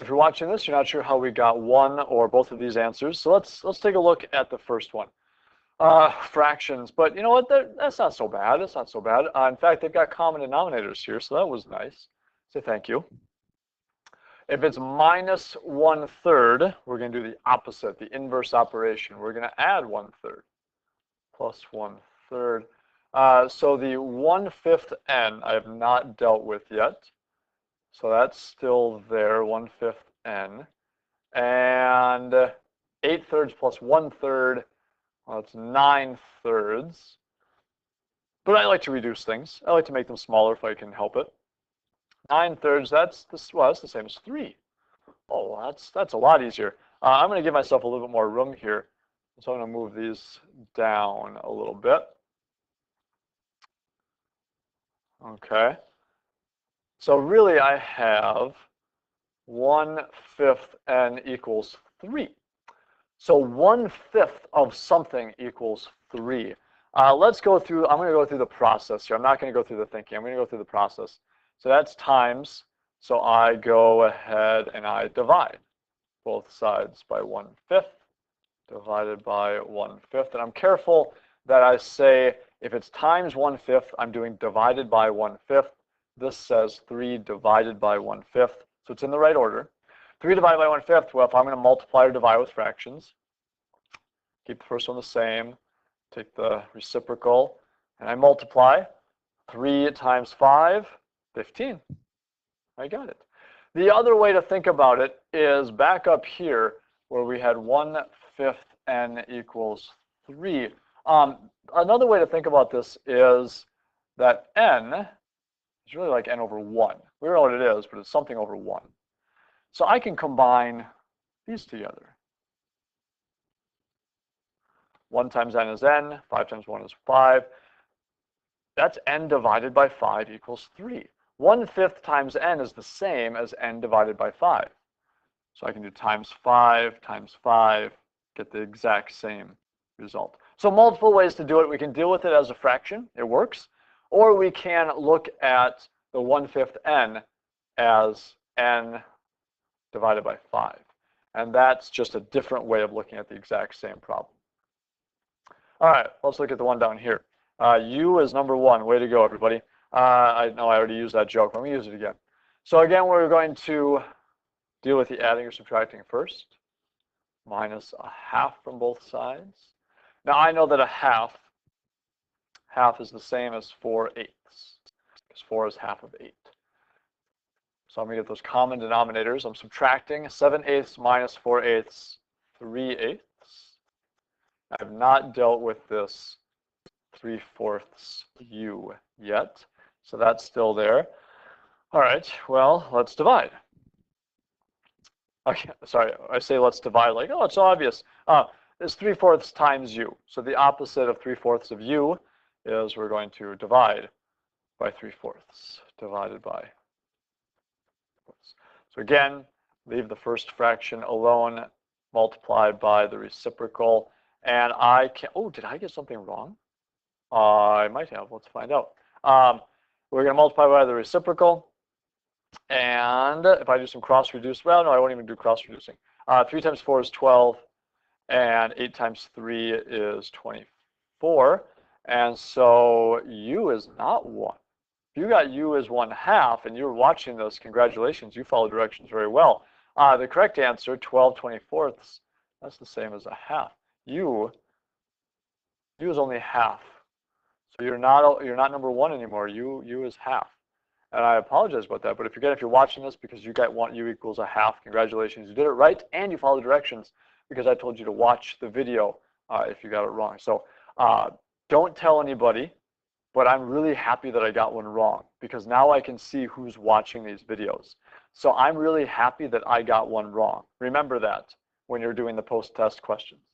If you're watching this, you're not sure how we got one or both of these answers. So let's take a look at the first one. Fractions, but you know what? That's not so bad. That's not so bad. In fact, they've got common denominators here, so that was nice. Say thank you. If it's minus 1/3, we're going to do the opposite, the inverse operation. We're going to add 1/3 plus 1/3. So the 1/5 n I have not dealt with yet. So that's still there, 1/5 n. And 8/3 plus 1/3, well, it's 9/3. But I like to reduce things. I like to make them smaller if I can help it. 9/3, that's the same as 3. Oh, that's a lot easier. I'm going to give myself a little bit more room here. So I'm going to move these down a little bit. Okay. So really I have 1/5 n equals 3. So 1/5 of something equals 3. Let's go through, I'm going to go through the process here. I'm not going to go through the thinking. I'm going to go through the process. So that's times. So I go ahead and I divide both sides by 1/5 divided by 1/5. And I'm careful that I say if it's times 1/5, I'm doing divided by 1/5. This says 3 divided by 1/5. So it's in the right order. 3 divided by 1/5, well, if I'm going to multiply or divide with fractions, keep the first one the same, take the reciprocal, and I multiply. 3 times 5, 15. I got it. The other way to think about it is back up here where we had 1/5 n equals 3. Another way to think about this is that n is really like n over 1. We don't know what it is, but it's something over 1. So I can combine these together. 1 times n is n, 5 times 1 is 5. That's n divided by 5 equals 3. 1/5 times n is the same as n divided by 5. So I can do times 5, get the exact same result. So multiple ways to do it. We can deal with it as a fraction. It works. Or we can look at the 1/5 n as n divided by 5. And that's just a different way of looking at the exact same problem. All right, let's look at the one down here. U is number 1. Way to go, everybody. I know I already used that joke. Let me use it again. So again, we're going to deal with the adding or subtracting first. Minus a half from both sides. Now I know that a half is the same as 4/8, because 4 is half of 8. So I'm going to get those common denominators. I'm subtracting 7/8 minus 4/8, 3/8. I have not dealt with this 3/4 u yet, so that's still there. All right, well, let's divide. Okay, sorry, I say let's divide like, oh, it's obvious. It's 3/4 times u. So the opposite of 3/4 of u is we're going to divide by 3/4 divided by. So again, leave the first fraction alone, multiply by the reciprocal, and I can, oh, did I get something wrong? I might have, let's find out. We're going to multiply by the reciprocal, and if I do some cross reduce, well, no, I won't even do cross reducing. 3 times 4 is 12, and 8 times 3 is 24, and so u is not 1. If you got u as 1/2 and you're watching this, congratulations, you followed directions very well. The correct answer, 12/24, that's the same as a half. U is only half. So you're not number 1 anymore. U is half. And I apologize about that, but if you're watching this because you got u equals a half, congratulations, you did it right and you followed directions because I told you to watch the video if you got it wrong. So don't tell anybody, but I'm really happy that I got one wrong because now I can see who's watching these videos. So I'm really happy that I got one wrong. Remember that when you're doing the post-test questions.